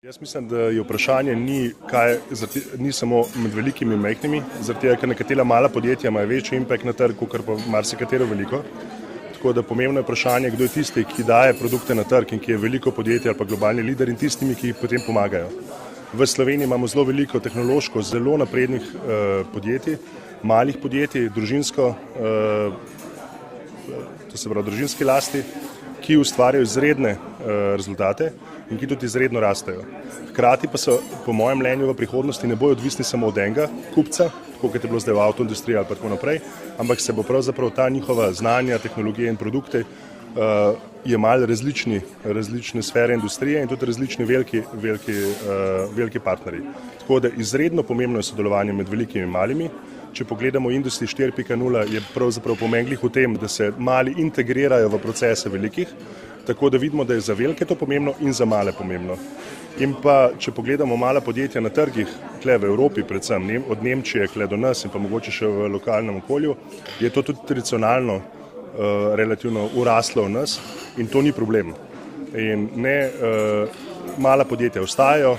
Jaz mislim, da je vprašanje ni samo med velikimi in majhnimi, zaradi tega, ker nekatera mala podjetja imajo večji impact na trg, kot pa marsikatero veliko. Tako da pomembno je vprašanje, kdo je tisti, ki daje produkte na trg in ki je veliko podjetje ali pa globalni lider in tistimi, ki jih potem pomagajo. V Sloveniji imamo zelo veliko tehnološko, zelo naprednih podjetij, malih podjetij, družinsko, to se pravi družinski lasti, ki ustvarjajo izredne rezultate in ki tudi izredno rastejo. Hkrati pa so, po mojem mnenju, v prihodnosti ne bojo odvisni samo od enega kupca, tako kot je bilo zdaj v avtoindustriji ali pa tako naprej, ampak se bo pravzaprav ta njihova znanja, tehnologije in produkte jemali različne sfere industrije in tudi različni veliki partnerji. Tako da izredno pomembno je sodelovanje med velikimi in malimi. Če pogledamo Industry 4.0, je pravzaprav pomenljiv v tem, da se mali integrirajo v procese velikih, tako da vidimo, da je za velike to pomembno in za male pomembno. In pa, če pogledamo mala podjetja na trgih, tukaj v Evropi predvsem, od Nemčije tukaj do nas in pa mogoče še v lokalnem okolju, je to tudi tradicionalno relativno uraslo v nas in to ni problem. In mala podjetja ostajajo,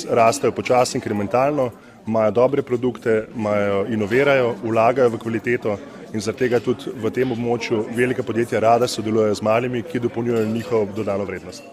rastejo počasi inkrementalno, imajo dobre produkte, inovirajo, vlagajo v kvaliteto in zaradi tega tudi v tem območju velika podjetja rada sodelujejo z malimi, ki dopolnjujejo njihovo dodano vrednost.